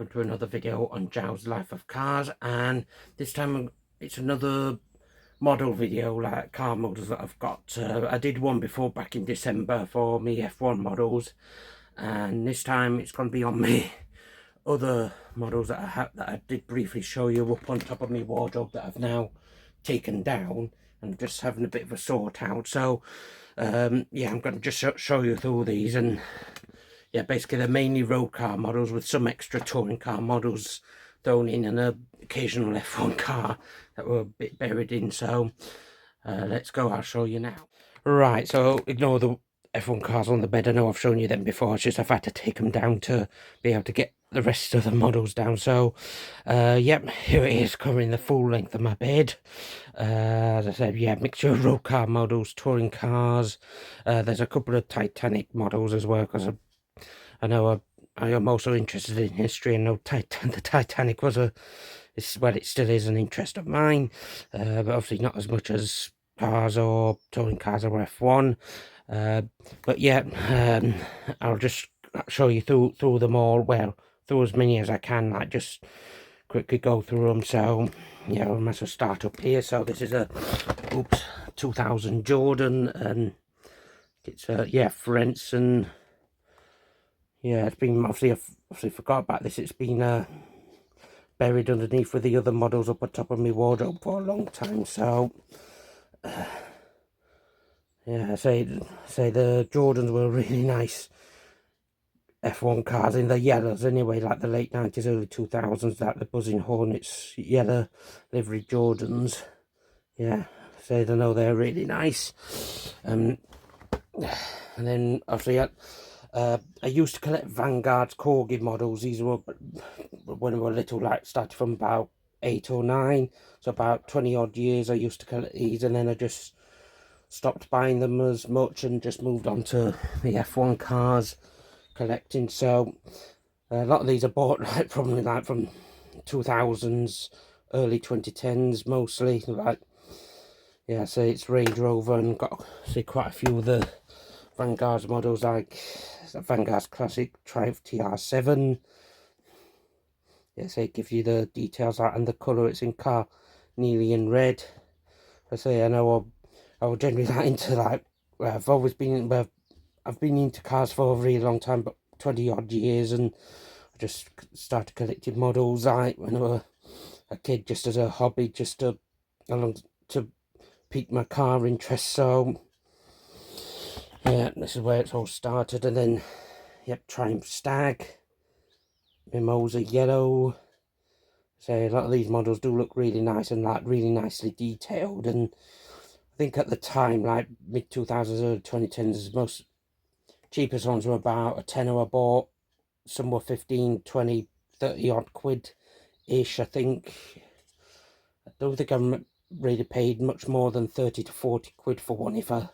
welcome to another video on Giles Life of Cars, and this time it's another model video, like car models that I've got. I did one before back in December for me F1 models, and this time it's going to be on me other models that I did briefly show you up on top of my wardrobe that I've now taken down and just having a bit of a sort out. So yeah, I'm going to just show you through these, and yeah, basically they're mainly road car models with some extra touring car models thrown in, and an occasional F1 car that were a bit buried in. So let's go, I'll show you now. Right, so ignore the F1 cars on the bed. I know I've shown you them before, it's just I've had to take them down to be able to get the rest of the models down. So yep, here it is, covering the full length of my bed. As I said, yeah, mixture of road car models, touring cars. There's a couple of Titanic models as well, because I know I am also interested in history, and know the Titanic was well, it still is an interest of mine, but obviously not as much as cars or touring cars or F1. But yeah, I'll just show you through them all, well, through as many as I can, like just quickly go through them. So yeah, we might as well start up here. So this is a 2000 Jordan, and it's yeah, Frentzen. Yeah, it's been obviously forgot about this. It's been buried underneath with the other models up on top of my wardrobe for a long time. So yeah, I say the Jordans were really nice F1 cars in the yellows anyway, like the late 90s, early 2000s, like the Buzzing Hornets yellow livery Jordans. Yeah, say they know they're really nice. And then obviously I used to collect Vanguard's Corgi models. These were when I was little, like started from about 8 or 9, so about 20 odd years I used to collect these, and then I just stopped buying them as much and just moved on to the F1 cars collecting. So a lot of these are bought like probably like from 2000s, early 2010s mostly. Like yeah, so it's Range Rover, and got see quite a few of the Vanguard's models, like Vanguard's classic Triumph TR7. Yeah, so it gives you the details out, and the colour it's in carnelian red. I say I know I was generally that into, like, I've always been, I've been into cars for a really long time, but 20 odd years, and I just started collecting models like when I was a kid, just as a hobby, just to pique my car interest. So yeah, this is where it's all started. And then yep, Triumph Stag, Mimosa Yellow. So a lot of these models do look really nice and like really nicely detailed, and I think at the time, like mid 2000s, early 2010s, most cheapest ones were about a tenner I bought. Some were 15, 20, 30 odd quid ish, I think. I don't think I really paid much more than 30 to 40 quid for one if I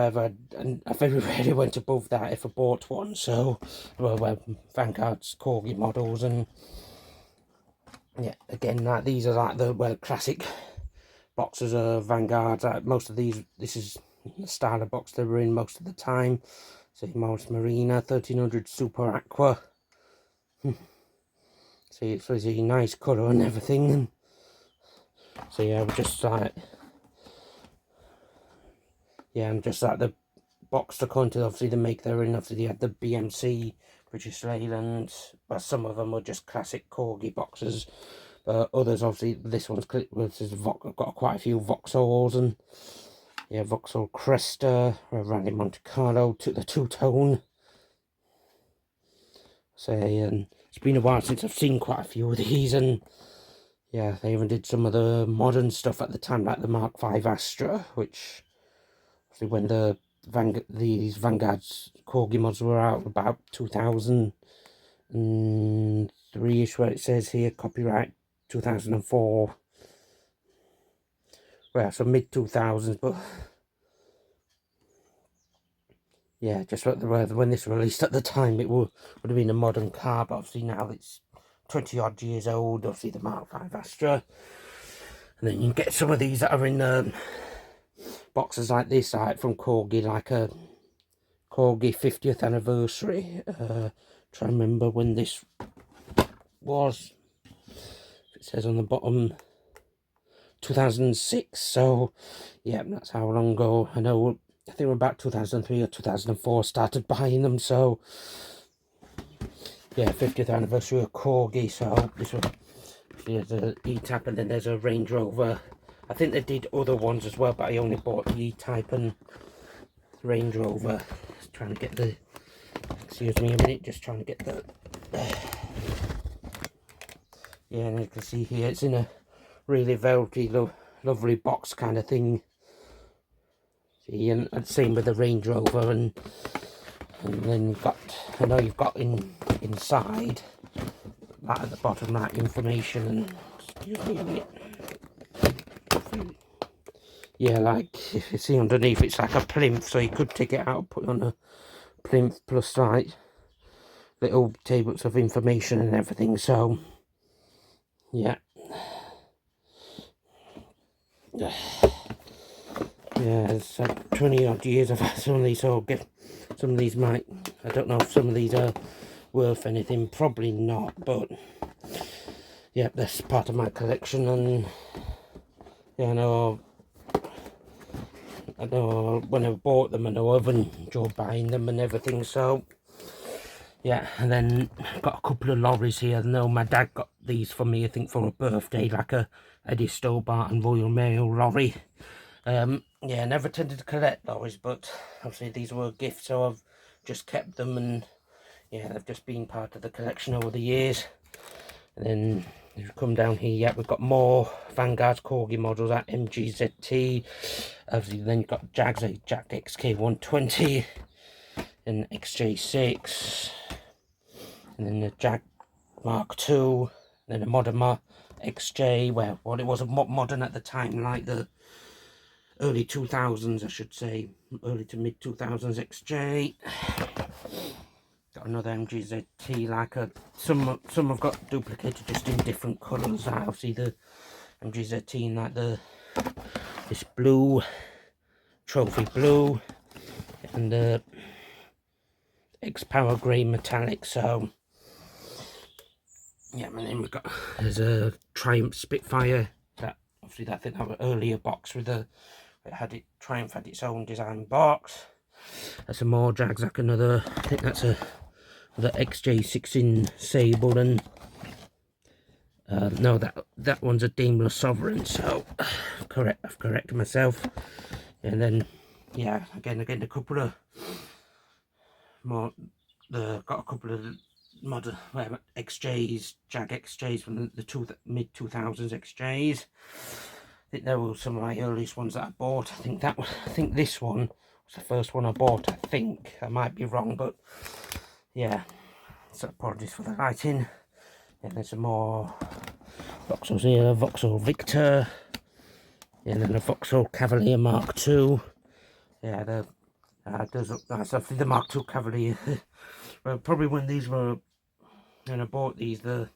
ever, and I very rarely went above that if I bought one. So well, Vanguard's Corgi models, and yeah, again, like these are like the classic boxes of Vanguard. Like most of these, this is the style of box they were in most of the time. See, Morris Marina 1300 Super Aqua. See, it's really nice colour and everything. And so yeah, we're just like, yeah, I'm just like the box to country. Obviously, the make they're in. Obviously, they had the BMC British Leyland, but some of them were just classic Corgi boxes. Others, obviously, this one's I've got quite a few Vauxhalls, and yeah, Vauxhall Cresta, Rally Monte Carlo, to the two-tone. So it's been a while since I've seen quite a few of these, and yeah, they even did some of the modern stuff at the time, like the Mark V Astra, which obviously when these Vanguard's Corgi mods were out, about 2003ish, where it says here copyright 2004. Well, so mid 2000s, but yeah, just when this released at the time, it would have been a modern car, but obviously now it's 20 odd years old. Obviously the Mark V Astra, and then you can get some of these that are in boxes like this, like from Corgi, like a Corgi 50th anniversary try and remember when this was. It says on the bottom 2006, so yeah, that's how long ago. I know, I think about 2003 or 2004 started buying them, so yeah, 50th anniversary of Corgi. So this one, there's a E-Type, and then there's a Range Rover. I think they did other ones as well, but I only bought the E-Type and Range Rover. Just trying to get the, excuse me a minute, just trying to get the, yeah, and you can see here it's in a really velvety, lovely box kind of thing. See, and same with the Range Rover, and then you've got, I know you've got inside that at the bottom, that information, and excuse me a minute. Yeah, like if you see underneath, it's like a plinth, so you could take it out, put it on a plinth, plus like little tables of information and everything. So yeah, yeah, it's like 20 odd years of some of these. So some of these might, I don't know if some of these are worth anything, probably not, but yeah, that's part of my collection. And yeah, I know when I bought them, I know I've enjoyed buying them and everything. So yeah, and then got a couple of lorries here. I know my dad got these for me, I think for a birthday, like a Eddie Stobart and Royal Mail lorry. Yeah, I never tended to collect lorries, but obviously these were a gift, so I've just kept them, and yeah, they've just been part of the collection over the years. And then if you come down here, yeah, we've got more Vanguard Corgi models at MGZT. Obviously, then you've got Jag XK120 and XJ6, and then the Jag Mark II, then the modern XJ, well, it wasn't modern at the time, like the early 2000s, I should say, early to mid 2000s XJ. Got another MGZT, like some have got duplicated just in different colours. I'll see the MGZT in like this blue, trophy blue, and the X-Power grey metallic. So yeah, and then there's a Triumph Spitfire. That obviously, I think that was an earlier box with Triumph had its own design box. There's some more Jags, like another, I think that's the XJ6 in sable, and no, that one's a Daimler Sovereign. So I've corrected myself. And then yeah, again a couple of more. Got a couple of modern XJs, Jag XJs from the mid 2000s XJs. I think they were some of my earliest ones that I bought. I think this one was the first one I bought. I think I might be wrong, but yeah. So apologies for the lighting. And there's some more Vauxhalls here. Vauxhall Victor, and then the Vauxhall Cavalier Mark II. Yeah, does look nice. I think the Mark II Cavalier. Well, probably when I bought these, the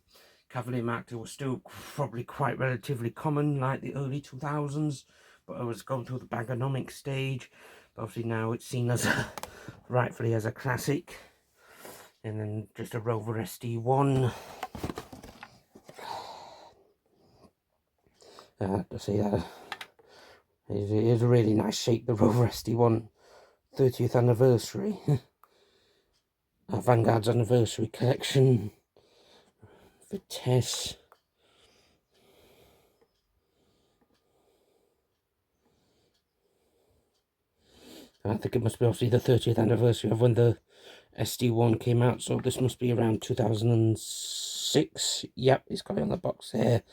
Cavalier Mark II was still probably quite relatively common, like the early 2000s. But I was going through the Baganomic stage. But obviously now it's seen as rightfully as a classic. And then just a Rover SD1. To see that it is a really nice shape, the Rover SD1 30th anniversary. Vanguard's anniversary collection. Vitesse. I think it must be obviously the 30th anniversary of when the SD1 came out, so this must be around 2006. Yep, it's got it on the box there.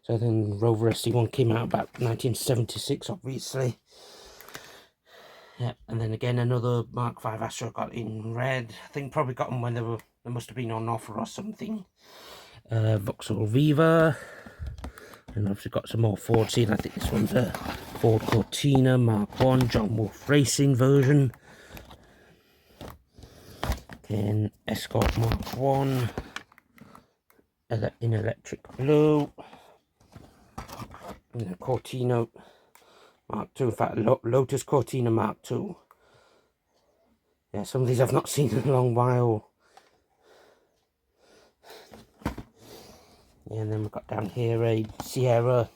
So then Rover SD1 came out about 1976, obviously. Yeah, and then again another Mark V Astra got in red. I think probably got them when they must have been on offer or something. Vauxhall Viva, and obviously got some more Ford scene. I think this one's a Ford Cortina Mark 1 John Wolf Racing version. Then Escort Mark 1 in electric blue. And the Cortina Mark 2, in fact Lotus Cortina Mark 2. Yeah, some of these I've not seen in a long while. Yeah, and then we've got down here a Sierra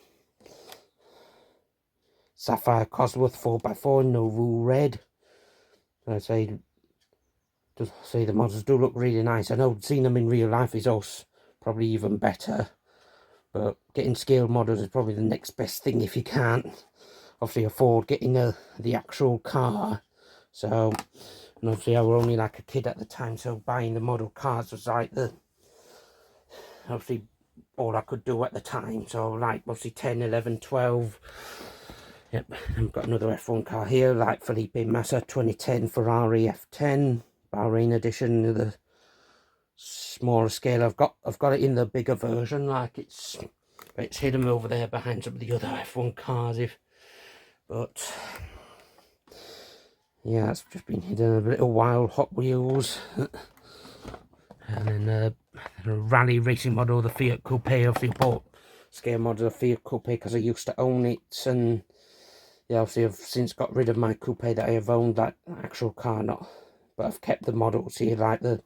Sapphire Cosworth 4x4 Novu Red. I'd say the models do look really nice. I know seeing them in real life is also probably even better, but getting scale models is probably the next best thing if you can't obviously afford getting the actual car. So, and obviously I was only like a kid at the time, so buying the model cars was like obviously all I could do at the time. So like obviously 10, 11, 12. Yep, I've got another F1 car here, like Felipe Massa 2010 Ferrari F10 Bahrain edition, the smaller scale. I've got it in the bigger version, like it's hidden over there behind some of the other F1 cars. But yeah, it's just been hidden a little while. Hot Wheels, and then a rally racing model, the Fiat Coupe. Obviously, I bought scale model of Fiat Coupe because I used to own it, and yeah, obviously I've since got rid of my coupe that I have owned, that actual car, but I've kept the models here, like so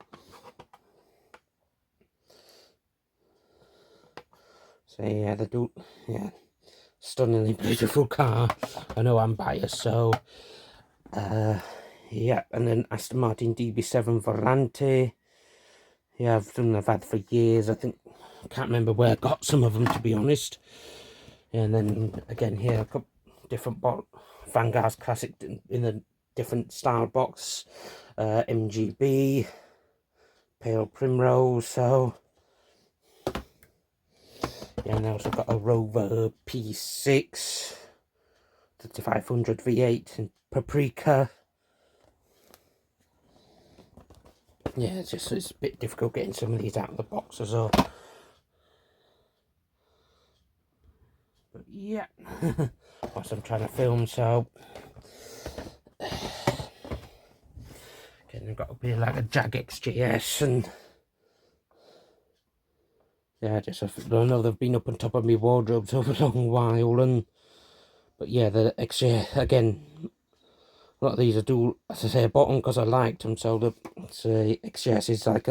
yeah, stunningly beautiful car. I know I'm biased, so yeah, and then Aston Martin DB7 Volante. Yeah, I've had for years. I can't remember where I got some of them, to be honest. And then again here, a couple different Vanguard's Classic in a different style box. MGB, Pale Primrose. So yeah, and I also got a Rover P6 3500 V8 and Paprika. Yeah, it's a bit difficult getting some of these out of the box as well. But yeah, whilst I'm trying to film, so again, I've got up here like a Jag XJS, and yeah, I know they've been up on top of my wardrobes over a long while, but yeah, the XJS again. A lot of these as I say, I bought them because I liked them. So the XJS is like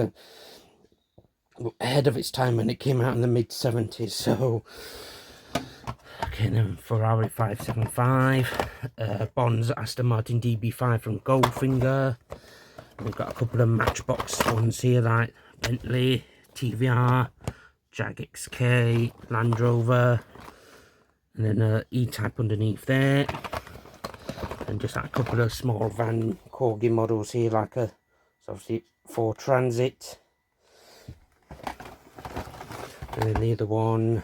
ahead of its time when it came out in the mid-70s. So okay, then Ferrari 575, Bond's Aston Martin DB5 from Goldfinger. We've got a couple of Matchbox ones here, like Bentley, TVR, Jag XK, Land Rover, and then E-Type underneath there. And just like a couple of small van Corgi models here, like obviously Ford Transit, and then the other one,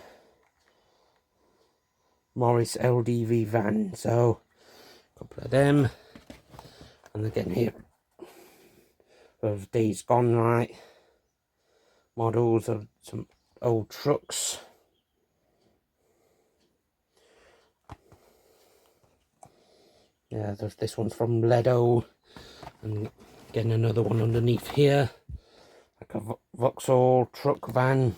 Morris LDV van. So a couple of them, and again here of Days Gone Right models of some old trucks. Yeah, this one's from Ledo, and again another one underneath here, like a Vauxhall truck van.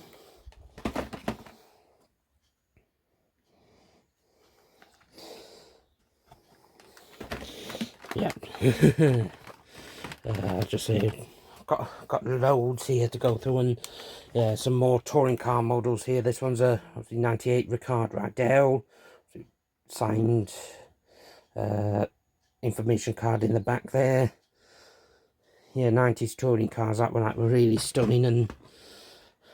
Yeah, just say got loads here to go through, and yeah, some more touring car models here. This one's a 98 Ricard Rydell, signed information card in the back there. Yeah, 90s touring cars that were really stunning. And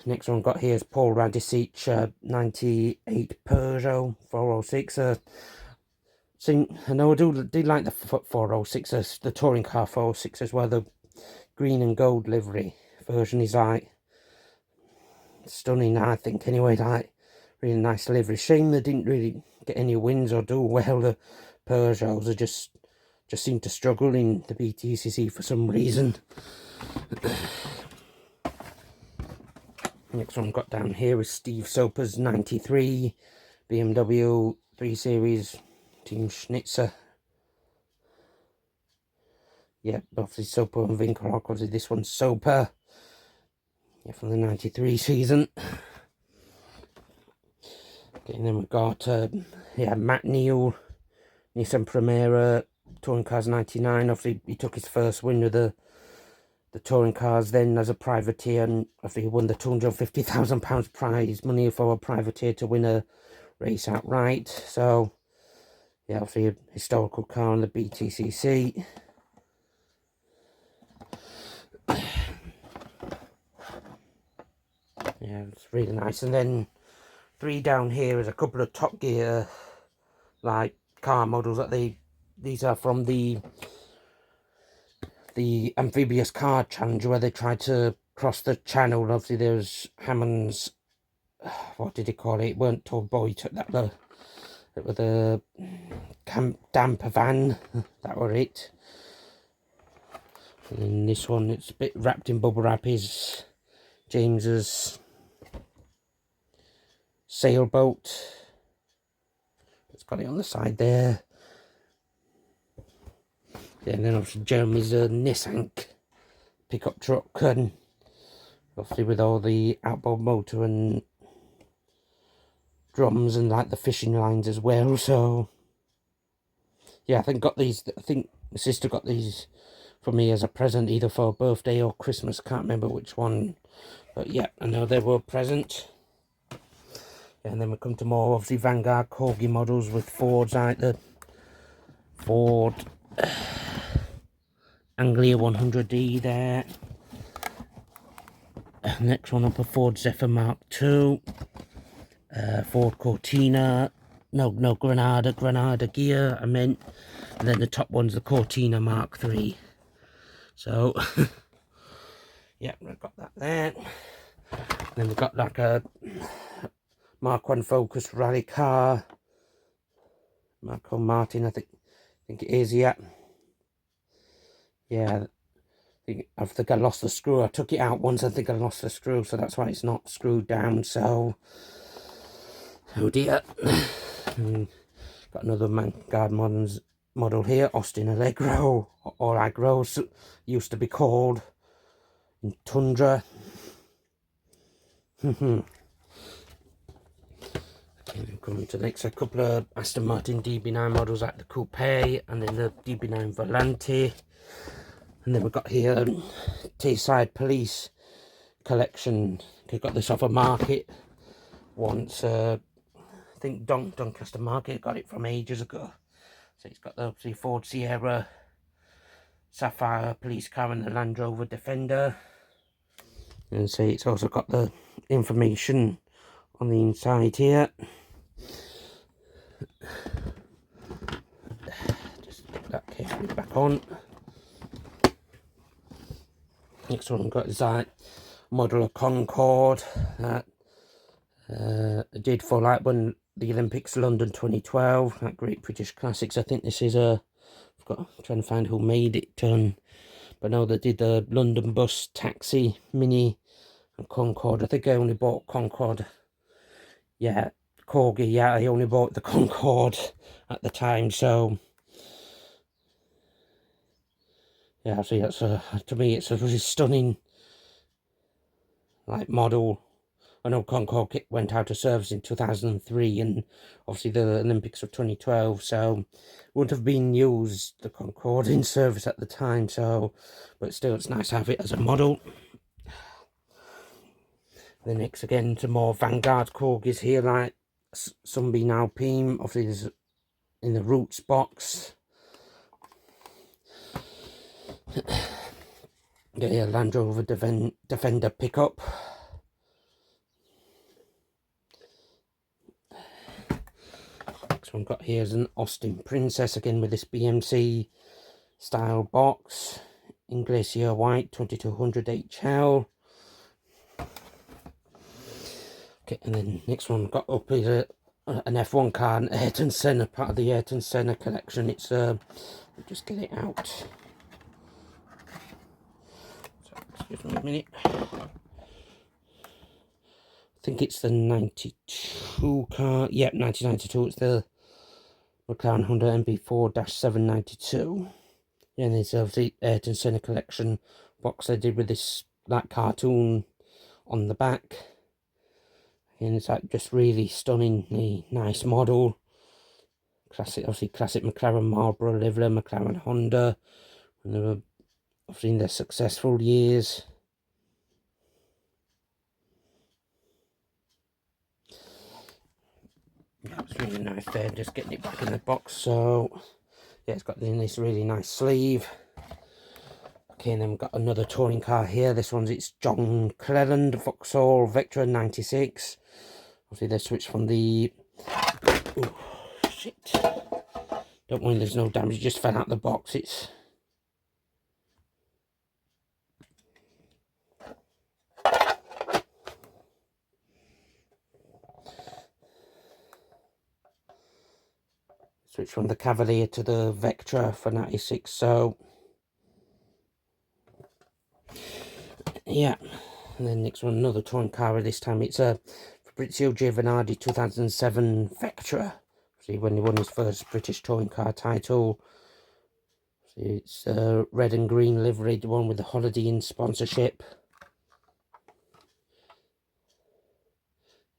next one got here is Paul Radicic 98 Peugeot 406. I know I do like the 406, the touring car 406 as well. The green and gold livery version is like stunning, I think, anyway. Like really nice livery. Shame they didn't really get any wins or do well. The Peugeots are just seem to struggle in the BTCC for some reason. Next one got down here is Steve Soper's 93 BMW 3 Series Team Schnitzer. Yeah, obviously Soper and Winkelhock. Obviously this one's Soper. Yeah, from the 93 season. Okay, and then we've got Matt Neal, Nissan Primera Touring Cars 99. Obviously he took his first win with the the touring cars then as a privateer, and after he won the £250,000 prize money for a privateer to win a race outright. So yeah, obviously a historical car on the BTCC. Yeah, it's really nice. And then 3 down here is a couple of Top Gear like car models that these are from the Amphibious Car Challenge, where they tried to cross the channel. Obviously there's Hammond's, what did he call it? It weren't Tall Boy, took that it was a damper van. That were it. And this one, it's a bit wrapped in bubble wrap, is James's sailboat. It's got it on the side there. Yeah, and then obviously Jeremy's Nissan pickup truck, and obviously with all the outboard motor and drums and like the fishing lines as well. So yeah, I think my sister got these for me as a present, either for birthday or Christmas, can't remember which one, but yeah, I know they were a present. Yeah, and then we come to more obviously Vanguard Corgi models with Fords, like the Ford Anglia 100D there. Next one up, a Ford Zephyr Mark II, Ford Cortina, no, Granada gear, I meant, and then the top one's the Cortina Mark III. So, yeah, we've got that there. And then we've got like a Mark 1 Focus rally car, Marco Martin, I think it is, yeah. Yeah, I think I lost the screw. I took it out once, I think I lost the screw, so that's why it's not screwed down. So, oh dear. Got another Vanguard model here, Austin Allegro, or Agro, used to be called, in Tundra. Okay, coming to the next, a couple of Aston Martin DB9 models, like the Coupe, and then the DB9 Volante. And then we've got here Tayside Police collection. I got this off a market once. I think Doncaster Market, got it from ages ago. So it's got the obviously Ford Sierra Sapphire police car and the Land Rover Defender. And see, it's also got the information on the inside here. Just put that carefully back on. Next one I've got is that model of Concorde that I did for like when the Olympics London 2012, that Great British Classics. I think this is I'm trying to find who made it, but no, they did the London Bus, Taxi, Mini and Concorde. I think I only bought Concorde, yeah, Corgi, yeah, I only bought the Concorde at the time. So yeah, see, that's to me it's a really stunning like model. I know Concorde went out of service in 2003, and obviously the Olympics of 2012, so wouldn't have been used, the Concorde, in service at the time. So, but still, it's nice to have it as a model. The next, again, some more Vanguard Corgis here, like Sunbeam Alpine, obviously there's in the Roots box. Get a Land Rover Defender pickup. Next one got here is an Austin Princess, again with this BMC style box in Glacier White 2200 HL. Okay, and then next one got up is an F1 car, an Ayrton Senna, part of the Ayrton Senna collection. It's just get it out. So, excuse me a minute. I think it's the 92 car. Yep, 1992. It's the McLaren Honda MB4-792. Yeah, and there's the Ayrton Senna collection box they did with this that cartoon on the back. And it's like just really stunningly nice model. Classic, obviously classic McLaren Marlboro Liveler, McLaren Honda. And they were I've seen their successful years. Yeah, it's really nice there, just getting it back in the box. So yeah, it's got this really nice sleeve. Okay, and then we've got another touring car here. This one's, it's John Cleland Vauxhall Vectra 96. Obviously they switched from the, oh shit, don't worry, there's no damage, it just fell out the box. It's switched from the Cavalier to the Vectra for 96. So yeah, and then next one, another touring car. This time it's a Fabrizio Giovanardi 2007 Vectra. See, when he won his first British touring car title. See, it's red and green livery, the one with the Holiday Inn sponsorship.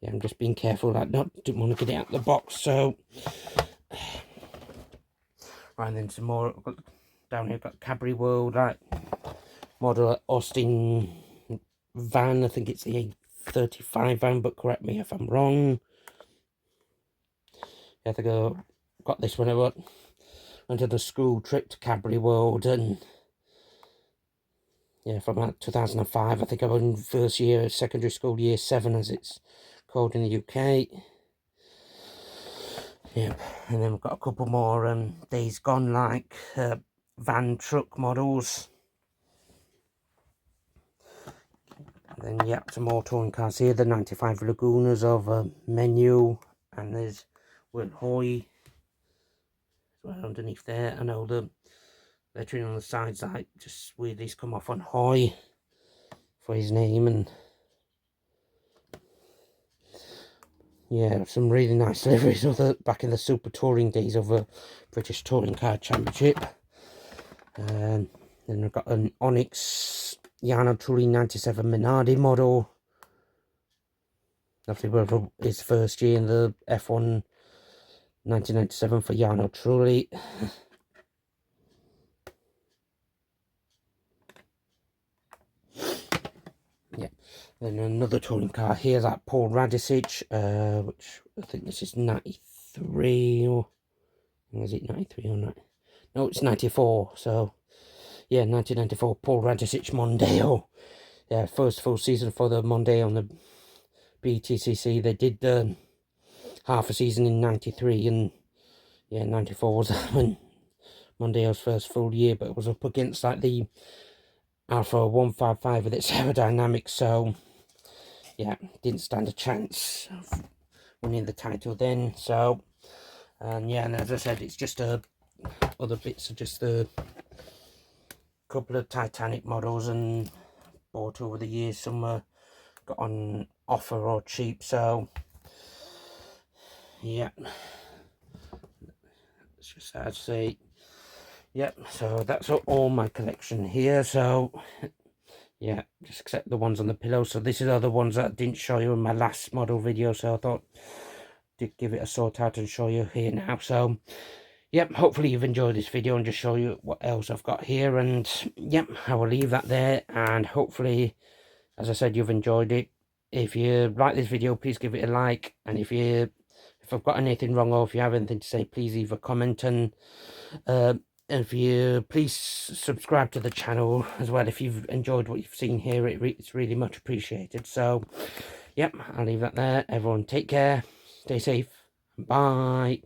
Yeah, I'm just being careful that didn't want to get it out of the box. So right, and then some more down here. Got Cadbury World, right, model Austin van. I think it's the A35 van, but correct me if I'm wrong. Yeah, I think I got this when I went to the school trip to Cadbury World, and yeah, from about 2005. I think I was in first year secondary school, year 7 as it's called in the UK. Yep, and then we've got a couple more days gone, like van truck models. And then, yep, some more touring cars here. The 95 Lagunas of Menu, and there's Will Hoy well underneath there. I know the lettering on the sides, like, just weirdly come off on Hoy for his name. And yeah, some really nice liveries of the back in the Super Touring days of a British Touring Car Championship. Then we've got an Onyx Jarno Trulli 97 Minardi model. Obviously, his first year in the F1 1997 for Jarno Trulli. Yeah, then another touring car here, that Paul Radicic, which I think this is 93, or is it 93 or 90? No, it's 94. So yeah, 1994 Paul Radicic Mondeo. Yeah, first full season for the Mondeo on the BTCC. They did half a season in 93, and yeah, 94 was when Mondeo's first full year, but it was up against like the Alpha 155 with its aerodynamics, so yeah, didn't stand a chance of winning the title then. So, and yeah, and as I said, it's just other bits of just a couple of Titanic models and bought over the years. Some got on offer or cheap, so yeah, it's just sad to say. Yep, so that's all my collection here. So yeah, just except the ones on the pillow. So this is other ones that I didn't show you in my last model video, so I thought to give it a sort out and show you here now. So yep, hopefully you've enjoyed this video and just show you what else I've got here. And yep, I will leave that there, and hopefully, as I said, you've enjoyed it. If you like this video, please give it a like, and if I've got anything wrong or if you have anything to say, please leave a comment. And if you please subscribe to the channel as well if you've enjoyed what you've seen here. It's really much appreciated. So yep, I'll leave that there. Everyone take care, stay safe, bye.